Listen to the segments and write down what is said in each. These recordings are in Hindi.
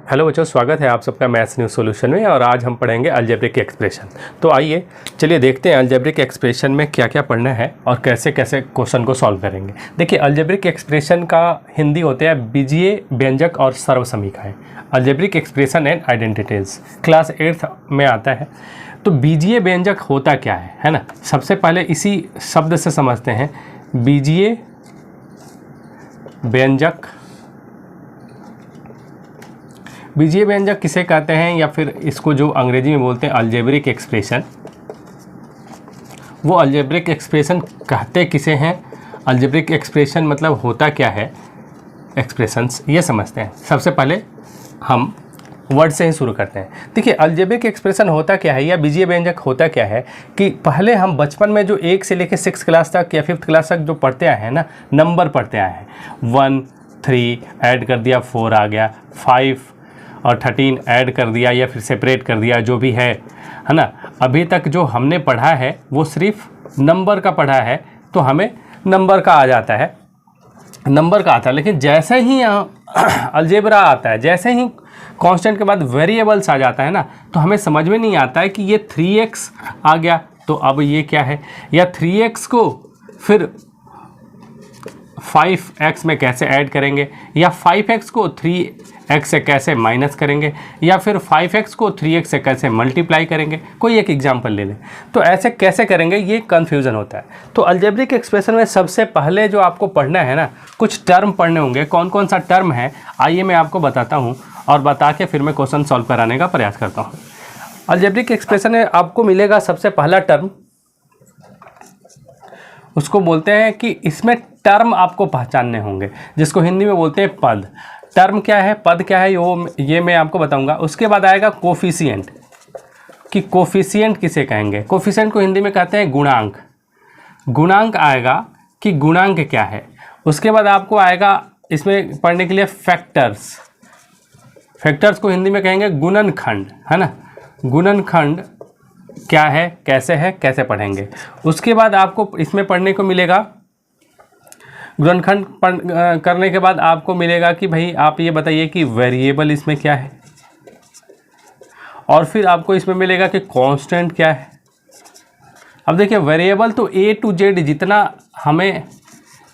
हेलो बच्चों, स्वागत है आप सबका मैथ्स न्यूज़ सॉल्यूशन में। और आज हम पढ़ेंगे अलजेब्रिक एक्सप्रेशन। तो आइए चलिए देखते हैं अलजेब्रिक एक्सप्रेशन में क्या क्या पढ़ना है और कैसे कैसे क्वेश्चन को सॉल्व करेंगे। देखिए, अलजेब्रिक एक्सप्रेशन का हिंदी होते हैं बीजीय, व्यंजक और सर्वसमीकरण। Algebraic expression and identities class 8th में आता है। तो बीजीय व्यंजक होता क्या है ना। सबसे पहले इसी शब्द से समझते हैं। बीजीय व्यंजक, बीजीय व्यंजक किसे कहते हैं, या फिर इसको जो अंग्रेजी में बोलते हैं अलजेब्रिक एक्सप्रेशन, वो अलजेब्रिक एक्सप्रेशन कहते किसे हैं, अलजेब्रिक एक्सप्रेशन मतलब होता क्या है, एक्सप्रेशंस ये समझते हैं। सबसे पहले हम वर्ड से ही शुरू करते हैं। देखिए, अलजेब्रिक एक्सप्रेशन होता क्या है या बीजीय व्यंजक होता क्या है कि पहले हम बचपन में जो 1 से लेकर 6 क्लास तक या 5th क्लास तक जो पढ़ते आए हैं ना, नंबर पढ़ते आए हैं। 1 3 ऐड कर दिया 4 आ गया, 5 और 13 ऐड कर दिया या फिर सेपरेट कर दिया, जो भी है ना। अभी तक जो हमने पढ़ा है वो सिर्फ नंबर का पढ़ा है, तो हमें नंबर का आ जाता है, नंबर का आता है। लेकिन जैसे ही अलजेब्रा आता है, जैसे ही कांस्टेंट के बाद वेरिएबल्स आ जाता है ना, तो हमें समझ में नहीं आता है कि ये 3x आ गया तो अब ये क्या है, या 3x को फिर 5x में कैसे ऐड करेंगे, या 5x को 3x से कैसे माइनस करेंगे, या फिर 5x को 3x से कैसे मल्टीप्लाई करेंगे। कोई एक एग्जांपल ले लें, तो ऐसे कैसे करेंगे ये कन्फ्यूज़न होता है। तो अलजेब्रिक एक्सप्रेशन में सबसे पहले जो आपको पढ़ना है ना, कुछ टर्म पढ़ने होंगे। कौन कौन सा टर्म है आइए मैं आपको बताता हूँ, और बता के फिर मैं क्वेश्चन सॉल्व कराने का प्रयास करता हूँ। अलजेब्रिक एक्सप्रेशन में आपको मिलेगा सबसे पहला टर्म, उसको बोलते हैं कि इसमें टर्म आपको पहचानने होंगे, जिसको हिंदी में बोलते हैं पद। टर्म क्या है, पद क्या है, ये मैं आपको बताऊंगा। उसके बाद आएगा कोफिशिएंट, कि कोफिशिएंट किसे कहेंगे। कोफिशिएंट को हिंदी में कहते हैं गुणांक। गुणांक आएगा कि गुणांक क्या है। उसके बाद आपको आएगा इसमें पढ़ने के लिए फैक्टर्स। फैक्टर्स को हिंदी में कहेंगे गुणनखंड, है ना। गुणनखंड क्या है, कैसे है, कैसे पढ़ेंगे। उसके बाद आपको इसमें पढ़ने को मिलेगा, गुणनखंड करने के बाद आपको मिलेगा कि भाई आप ये बताइए कि वेरिएबल इसमें क्या है, और फिर आपको इसमें मिलेगा कि कांस्टेंट क्या है। अब देखिए, वेरिएबल तो A to Z जितना हमें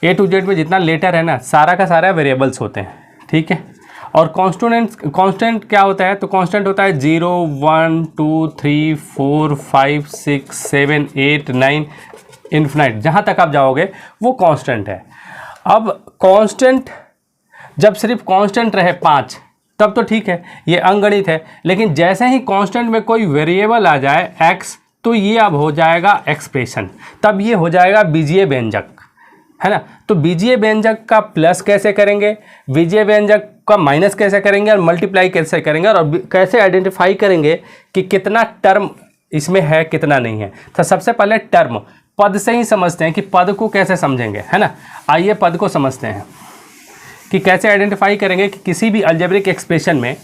A to Z में जितना लेटर है ना, सारा का सारा वेरिएबल्स होते हैं, ठीक है। और कांस्टेंट क्या होता है, तो कांस्टेंट होता है 0 1 2 3 4 5 6 7 8 9 इन्फिनाइट, जहाँ तक आप जाओगे वो कांस्टेंट है। अब कांस्टेंट जब सिर्फ कांस्टेंट रहे 5 तब तो ठीक है, ये अंगणित है। लेकिन जैसे ही कांस्टेंट में कोई वेरिएबल आ जाए x, तो ये अब हो जाएगा एक्सप्रेशन, तब ये हो जाएगा बीजीय व्यंजक, है ना। तो बीजीय व्यंजक का प्लस कैसे करेंगे, बीजीय व्यंजक का माइनस कैसे करेंगे, और मल्टीप्लाई कैसे करेंगे, और कैसे आइडेंटिफाई करेंगे कि कितना टर्म इसमें है कितना नहीं है। तो सबसे पहले टर्म, पद से ही समझते हैं कि पद को कैसे समझेंगे, है ना। आइए पद को समझते हैं कि कैसे आइडेंटिफाई करेंगे कि किसी भी अलजेब्रिक एक्सप्रेशन में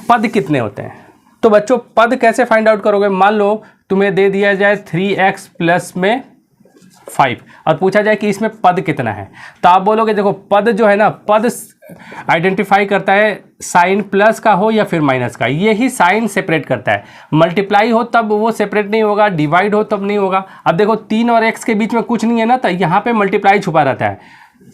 पद कितने होते हैं। तो बच्चों, पद कैसे फाइंड आउट करोगे। मान लो तुम्हें दे दिया जाए 3x प्लस में 5 और पूछा जाए कि इसमें पद कितना है, तो आप बोलोगे देखो, पद जो है ना, पद आइडेंटिफाई करता है साइन प्लस का हो या फिर माइनस का, ये ही साइन सेपरेट करता है। मल्टीप्लाई हो तब वो सेपरेट नहीं होगा, डिवाइड हो तब नहीं होगा। अब देखो 3 और x के बीच में कुछ नहीं है ना, तो यहाँ पे मल्टीप्लाई छुपा रहता है,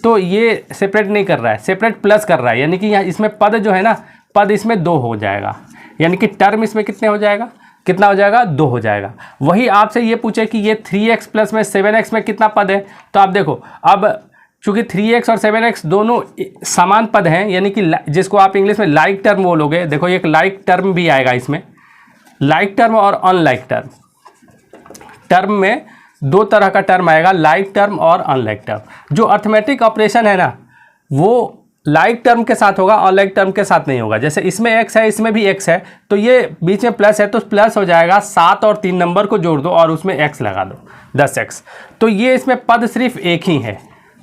तो ये सेपरेट नहीं कर रहा है, सेपरेट प्लस कर रहा है। यानी कि यहाँ इसमें पद जो है ना, पद इसमें 2 हो जाएगा, यानी कि टर्म इसमें कितने हो जाएगा, कितना हो जाएगा, 2 हो जाएगा। वही आपसे ये पूछे कि ये 3x प्लस में 7x में कितना पद है, तो आप देखो, अब चूंकि 3x और 7x दोनों समान पद हैं, यानी कि जिसको आप इंग्लिश में लाइक टर्म बोलोगे। देखो, एक लाइक टर्म भी आएगा इसमें, लाइक टर्म और अनलाइक टर्म। टर्म में 2 तरह का टर्म आएगा, लाइक टर्म और अनलाइक टर्म। जो अर्थमेटिक ऑपरेशन है ना, वो लाइक टर्म के साथ होगा, अनलाइक टर्म के साथ नहीं होगा। जैसे इसमें x है, इसमें भी x है, तो ये बीच में प्लस है, तो प्लस हो जाएगा 7 और 3 नंबर को जोड़ दो और उसमें x लगा दो, 10x। तो ये इसमें पद सिर्फ एक ही है,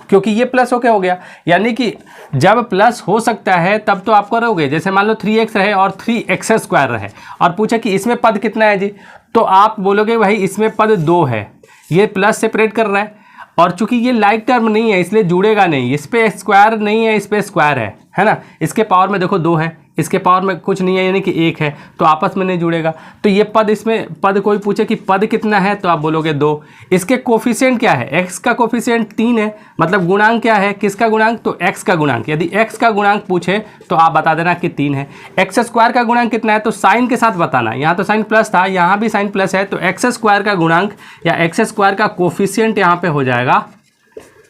क्योंकि ये प्लस होके हो गया। यानी कि जब प्लस हो सकता है तब तो आप करोगे। जैसे मान लो 3x रहे और 3x² रहे, और पूछे कि इसमें पद कितना है जी, तो आप बोलोगे भाई इसमें पद 2 है, ये प्लस सेपरेट कर रहा है, और चूंकि ये लाइक टर्म नहीं है इसलिए जुड़ेगा नहीं, इस पे स्क्वायर नहीं है, इस पे स्क्वायर है ना। इसके पावर में देखो 2 है, इसके पावर में कुछ नहीं है यानी कि 1 है, तो आपस में नहीं जुड़ेगा। तो ये पद, इसमें पद कोई पूछे कि पद कितना है तो आप बोलोगे 2। इसके कोफिशिएंट क्या है, x का कोफिशिएंट 3 है, मतलब गुणांक क्या है, किसका गुणांक, तो x का गुणांक। यदि x का गुणांक पूछे तो आप बता देना कि 3 है। एक्स स्क्वायर का गुणांक कितना है तो साइन के साथ बताना, यहाँ तो साइन प्लस था, यहाँ भी साइन प्लस है, तो एक्स स्क्वायर का गुणांक या एक्स स्क्वायर का कोफिशिएंट यहाँ पे हो जाएगा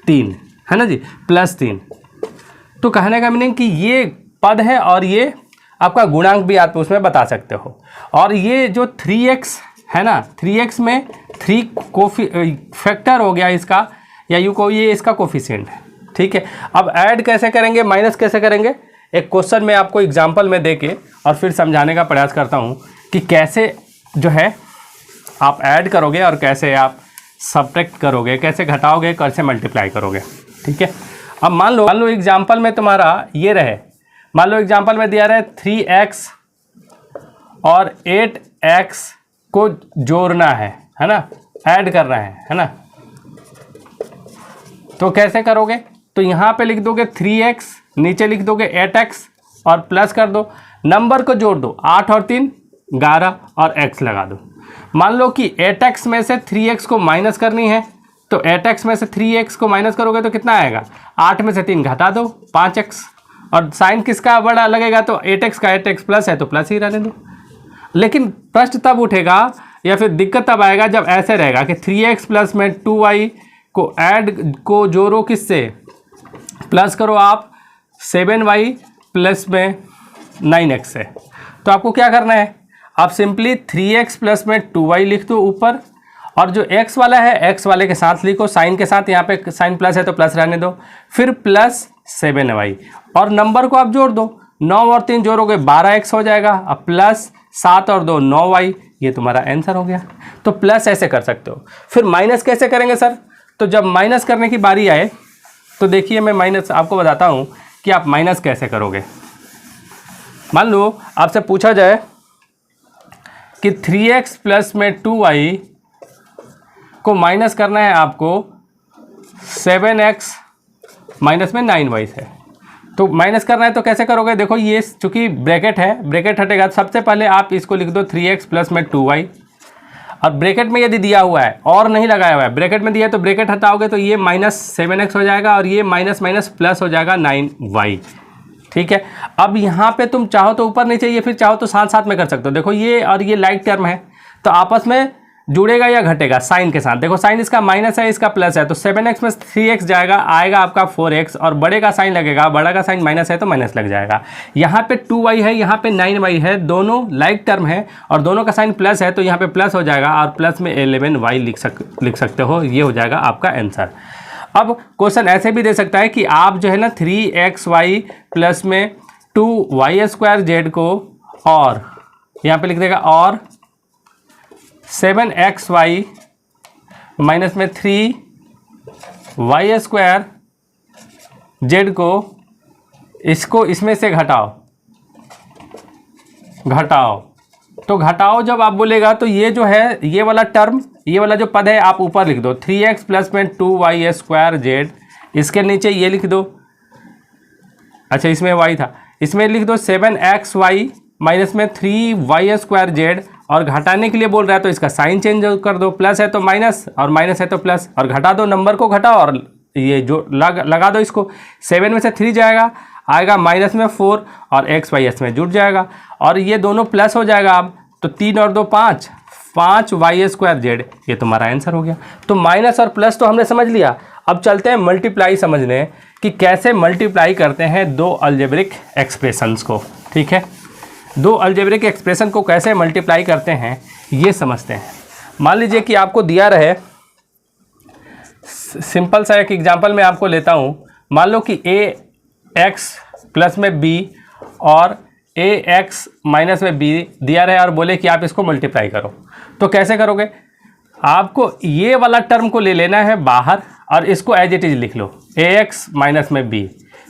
3, है ना जी, +3। तो कहने का मीनिंग कि ये पद है और ये आपका गुणांक भी आप उसमें बता सकते हो। और ये जो 3x है ना, 3x में 3 फैक्टर हो गया इसका, या यूँ को ये इसका कोफिशिएंट है, ठीक है। अब ऐड कैसे करेंगे, माइनस कैसे करेंगे, एक क्वेश्चन में आपको एग्जांपल में देके और फिर समझाने का प्रयास करता हूँ कि कैसे जो है आप ऐड करोगे और कैसे आप सब्ट्रैक्ट करोगे, कैसे घटाओगे, कैसे मल्टीप्लाई करोगे, ठीक है। अब मान लो एग्जांपल में तुम्हारा ये रहे, मान लो एग्जांपल में दिया रहे 3x और 8x को जोड़ना है ना, ऐड करना है ना। तो कैसे करोगे, तो यहाँ पे लिख दोगे 3x, नीचे लिख दोगे 8x और प्लस कर दो, नंबर को जोड़ दो, 8 और 3 11 और x लगा दो। मान लो कि 8x में से 3x को माइनस करनी है, तो 8x में से 3x को माइनस करोगे तो कितना आएगा, 8 में से 3 घटा दो 5x, और साइन किसका बड़ा लगेगा, तो 8x का 8x प्लस है तो प्लस ही रहने दो। लेकिन प्रश्न तब उठेगा या फिर दिक्कत तब आएगा जब ऐसे रहेगा कि 3x प्लस में 2y को ऐड को जोड़ो किससे, प्लस करो आप 7y प्लस में 9x से। तो आपको क्या करना है, आप सिंपली 3x प्लस में 2y लिख दो ऊपर, और जो x वाला है x वाले के साथ लिखो, साइन के साथ, यहाँ पे साइन प्लस है तो प्लस रहने दो, फिर प्लस 7y और नंबर को आप जोड़ दो, 9 और 3 जोड़ोगे 12x हो जाएगा, अब प्लस 7 और 2 9y, ये तुम्हारा आंसर हो गया। तो प्लस ऐसे कर सकते हो। फिर माइनस कैसे करेंगे सर, तो जब माइनस करने की बारी आए तो देखिए मैं माइनस आपको बताता हूँ कि आप माइनस कैसे करोगे। मान लो आपसे पूछा जाए कि 3x प्लस में 2y को माइनस करना है आपको 7x माइनस में 9y से, तो माइनस करना है तो कैसे करोगे, देखो ये चूंकि ब्रैकेट है, ब्रैकेट हटेगा, सबसे पहले आप इसको लिख दो 3x प्लस में 2y, और ब्रैकेट में यदि दिया हुआ है और नहीं लगाया हुआ है, ब्रैकेट में दिया है तो ब्रैकेट हटाओगे तो ये -7x हो जाएगा और ये माइनस माइनस प्लस हो जाएगा 9y, ठीक है। अब यहाँ पे तुम चाहो तो ऊपर नीचे, ये फिर चाहो तो साथ साथ में कर सकते हो। देखो ये और ये लाइक टर्म है तो आपस में जुड़ेगा या घटेगा, साइन के साथ। देखो साइन इसका माइनस है, इसका प्लस है, तो 7x में 3x जाएगा, आएगा आपका 4x, और बड़े का साइन लगेगा, बड़ा का साइन माइनस है तो माइनस लग जाएगा। यहाँ पे 2y है, यहाँ पे 9y है, दोनों लाइक टर्म है और दोनों का साइन प्लस है, तो यहाँ पे प्लस हो जाएगा और प्लस में 11y लिख सकते हो, ये हो जाएगा आपका आंसर। अब क्वेश्चन ऐसे भी दे सकता है कि आप जो है ना 3xy प्लस में 2y² को, और यहाँ पे लिख देगा और 7xy माइनस में 3y² को, इसको इसमें से घटाओ, तो घटाओ जब आप बोलेगा तो ये जो है, ये वाला टर्म, ये वाला जो पद है आप ऊपर लिख दो 3x प्लस में 2y²z, इसके नीचे ये लिख दो, अच्छा इसमें y था, इसमें लिख दो 7xy माइनस में 3y²z, और घटाने के लिए बोल रहा है तो इसका साइन चेंज कर दो, प्लस है तो माइनस और माइनस है तो प्लस, और घटा दो, नंबर को घटाओ और ये जो लगा दो इसको, 7 में से 3 जाएगा, आएगा माइनस में 4 और x y में जुड़ जाएगा, और ये दोनों प्लस हो जाएगा। अब तो 3 और 2 5, 5y²z, ये तुम्हारा आंसर हो गया। तो माइनस और प्लस तो हमने समझ लिया, अब चलते हैं मल्टीप्लाई समझने कि कैसे मल्टीप्लाई करते हैं दो अलजेब्रिक एक्सप्रेशंस को, ठीक है। दो अलजेब्रिक एक्सप्रेशन को कैसे मल्टीप्लाई करते हैं ये समझते हैं। मान लीजिए कि आपको दिया रहे, सिंपल सा एक एग्जांपल मैं आपको लेता हूँ। मान लो कि ax प्लस में b और ax माइनस में b दिया रहे और बोले कि आप इसको मल्टीप्लाई करो, तो कैसे करोगे, आपको ये वाला टर्म को ले लेना है बाहर और इसको एज इट इज लिख लो ax माइनस में b,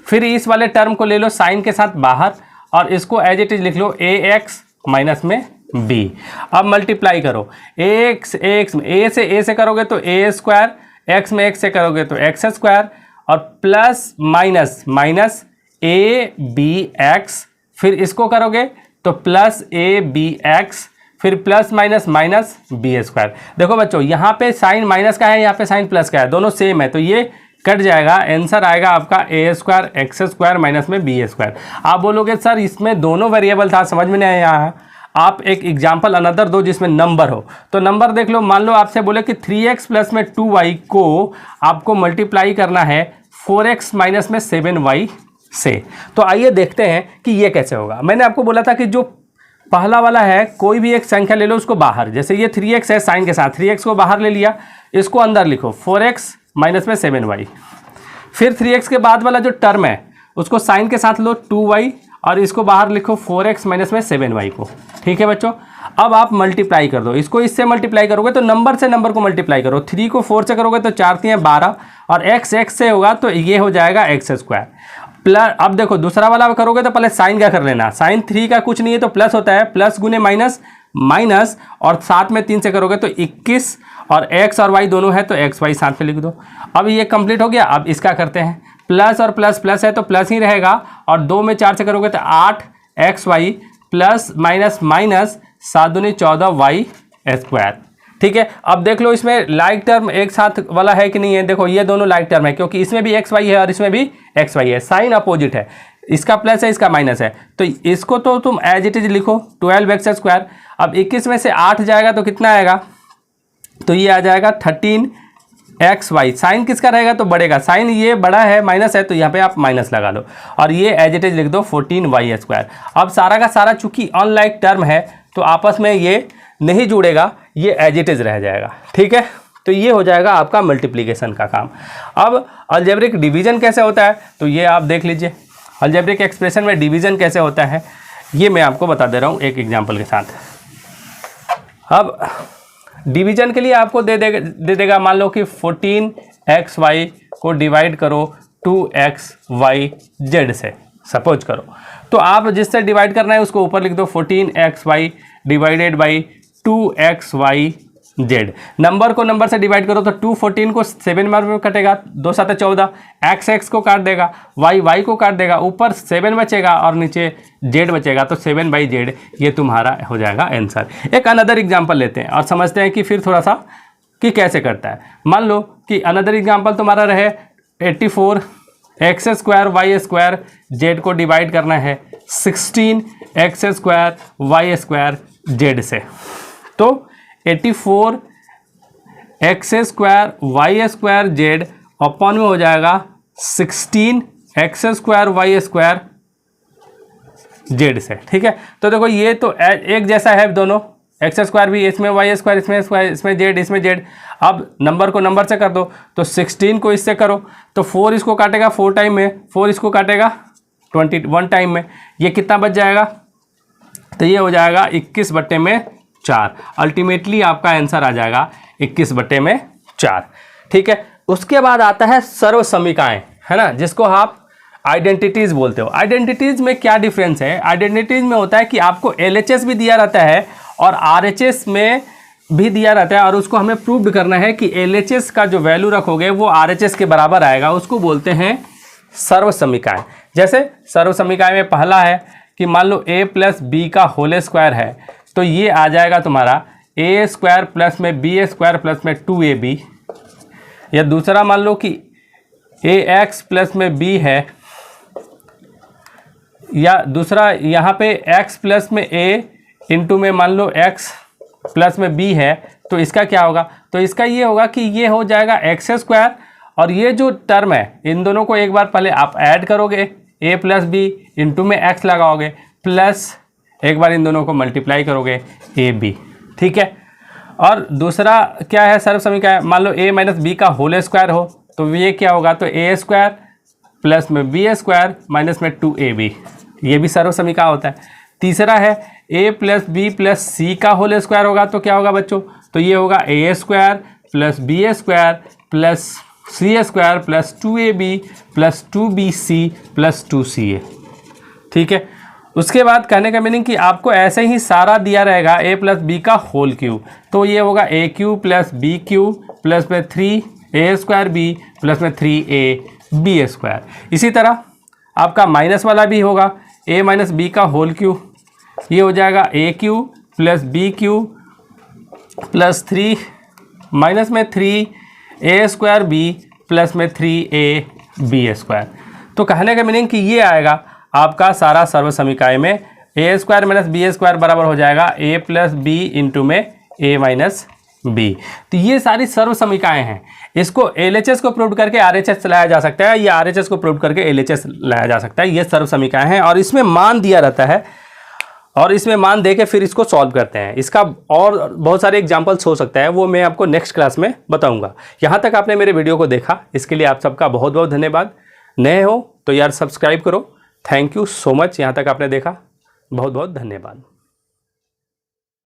फिर इस वाले टर्म को ले लो साइन के साथ बाहर और इसको एज इट इज लिख लो ax माइनस में b। अब मल्टीप्लाई करो, ax में a से करोगे तो a², x में x से करोगे तो x² और plus minus minus A B X, फिर इसको करोगे तो प्लस ए बी एक्स, फिर plus minus minus B square. देखो बच्चों यहाँ पे साइन माइनस का है, यहाँ पे साइन प्लस का है, दोनों सेम है तो ये कट जाएगा, आंसर आएगा आपका ए स्क्वायर एक्स स्क्वायर माइनस में बी स्क्वायर। आप बोलोगे सर इसमें दोनों वेरिएबल था, समझ में नहीं आया। आप एक एग्जाम्पल अनदर दो जिसमें नंबर हो, तो नंबर देख लो। मान लो आपसे बोले कि 3x प्लस में 2y को आपको मल्टीप्लाई करना है 4x माइनस में 7y से। तो आइए देखते हैं कि ये कैसे होगा। मैंने आपको बोला था कि जो पहला वाला है कोई भी एक संख्या ले लो उसको बाहर, जैसे ये 3x है साइन के साथ, 3x को बाहर ले लिया, इसको अंदर लिखो 4x माइनस में 7y। फिर 3x के बाद वाला जो टर्म है उसको साइन के साथ लो 2y और इसको बाहर लिखो 4x माइनस में 7y को। ठीक है बच्चों, अब आप मल्टीप्लाई कर दो, इसको इससे मल्टीप्लाई करोगे तो नंबर से नंबर को मल्टीप्लाई करो, 3 को 4 से करोगे तो 4 3 12 और x से होगा तो ये हो जाएगा एक्स स्क्वायर प्लस। अब देखो दूसरा वाला करोगे तो पहले साइन का कर लेना, साइन 3 का कुछ नहीं है तो प्लस होता है, प्लस गुने माइनस माइनस और साथ में 3 से करोगे तो 21 और x और y दोनों है तो एक्स वाई साथ में लिख दो। अब ये कंप्लीट हो गया। अब इसका करते हैं, प्लस और प्लस प्लस है तो प्लस ही रहेगा और 2 में 4 से करोगे तो 8xy प्लस माइनस माइनस 7 दूनी 14y स्क्वायर। ठीक है, अब देख लो इसमें लाइक टर्म एक साथ वाला है कि नहीं है। देखो ये दोनों लाइक टर्म है क्योंकि इसमें भी xy है और इसमें भी xy है, साइन अपोजिट है, इसका प्लस है इसका माइनस है, तो इसको तो तुम एज इट इज लिखो 12x स्क्वायर। अब 21 में से 8 जाएगा तो कितना आएगा, तो ये आ जाएगा 13xy। साइन किसका रहेगा तो बढ़ेगा, साइन ये बड़ा है माइनस है तो यहाँ पे आप माइनस लगा लो और ये एज इट इज लिख दो 14y स्क्वायर। अब सारा का सारा चूंकि अनलाइक टर्म है तो आपस में ये नहीं जुड़ेगा, ये एज इट इज रह जाएगा। ठीक है, तो ये हो जाएगा आपका मल्टीप्लिकेशन का काम। अब अलजेब्रिक डिवीजन कैसे होता है तो ये आप देख लीजिए, अलजेब्रिक एक्सप्रेशन में डिवीजन कैसे होता है ये मैं आपको बता दे रहा हूँ एक एग्जाम्पल के साथ। अब डिवीजन के लिए आपको दे देगा मान लो कि 14xy को डिवाइड करो 2xyz से, सपोज करो, तो आप जिससे डिवाइड करना है उसको ऊपर लिख दो 14xy divided by 2xyz। Number को नंबर से डिवाइड करो तो 214 को 7 में कटेगा, 2 7 14, x को काट देगा, y को काट देगा, ऊपर 7 बचेगा और नीचे z बचेगा, तो 7/z ये तुम्हारा हो जाएगा आंसर। एक अनदर एग्जांपल लेते हैं और समझते हैं कि फिर थोड़ा सा कि कैसे करता है। मान लो कि अनदर एग्जांपल तुम्हारा रहे 84x square y square, z को डिवाइड करना है 16x square y square z से, तो 84x square y square z upon में हो जाएगा 16x square y square z से। ठीक है, तो देखो ये तो एक जैसा है दोनों, एक्स स्क्वायर भी इसमें y स्क्वायर इसमें स्क्वायर इसमें z इसमें z। अब नंबर को नंबर से कर दो तो 16 को इससे करो तो 4 इसको काटेगा 4 टाइम में, 4 इसको काटेगा 21 टाइम में, ये कितना बच जाएगा तो ये हो जाएगा 21/4। अल्टीमेटली आपका आंसर आ जाएगा 21/4। ठीक है, उसके बाद आता है सर्व समीकाएं, है ना, जिसको आप आइडेंटिटीज बोलते हो। आइडेंटिटीज में क्या डिफरेंस है, आइडेंटिटीज में होता है कि आपको LHS भी दिया रहता है और RHS में भी दिया रहता है और उसको हमें प्रूव करना है कि LHS का जो वैल्यू रखोगे वो RHS के बराबर आएगा, उसको बोलते हैं सर्व समीकाएं। जैसे सर्व समीकाएं में पहला है कि मान लो a प्लस बी का होल स्क्वायर है तो ये आ जाएगा तुम्हारा a स्क्वायर प्लस में b स्क्वायर प्लस में 2ab। या दूसरा मान लो कि ax प्लस में b है, या दूसरा यहाँ पे x प्लस में a इंटू में मान लो x प्लस में b है, तो इसका क्या होगा, तो इसका ये होगा कि ये हो जाएगा एक्स स्क्वायर और ये जो टर्म है इन दोनों को एक बार पहले आप ऐड करोगे, a प्लस बी इंटू में x लगाओगे प्लस एक बार इन दोनों को मल्टीप्लाई करोगे ab। ठीक है, और दूसरा क्या है सर्व समीकरण, मान लो a माइनस बी का होल स्क्वायर हो तो ये क्या होगा, तो a स्क्वायर प्लस में b स्क्वायर माइनस में 2ab, ये भी सर्व समीकरण होता है। तीसरा है a plus B plus c का होल स्क्वायर होगा तो क्या होगा बच्चों, तो ये होगा a square plus b square plus c square plus 2ab plus 2bc plus 2ca। ठीक है, उसके बाद कहने का मीनिंग कि आपको ऐसे ही सारा दिया रहेगा a प्लस बी का होल क्यूब, तो ये होगा a cube plus B cube plus में 3a स्क्वायर b प्लस में 3ab स्क्वायर। इसी तरह आपका माइनस वाला भी होगा, a माइनस बी का होल क्यूब, ये हो जाएगा a cube plus B cube plus 3 minus में 3a स्क्वायर बी प्लस में 3ab स्क्वायर। तो कहने का मीनिंग कि ये आएगा आपका सारा सर्व समीकरण में ए स्क्वायर माइनस बी स्क्वायर बराबर हो जाएगा a प्लस बी इंटू में a माइनस बी। तो ये सारी सर्व समीकरण हैं, इसको LHS को प्रूव करके RHS लाया जा सकता है, या RHS को प्रूव करके LHS लाया जा सकता है। ये सर्व समीकरण हैं और इसमें मान दिया रहता है और इसमें मान दे के फिर इसको सॉल्व करते हैं। इसका और बहुत सारे एग्जाम्पल्स हो सकता है, वो मैं आपको नेक्स्ट क्लास में बताऊंगा। यहाँ तक आपने मेरे वीडियो को देखा, इसके लिए आप सबका बहुत बहुत धन्यवाद। नए हो तो यार सब्सक्राइब करो। थैंक यू सो मच, यहाँ तक आपने देखा, बहुत बहुत धन्यवाद।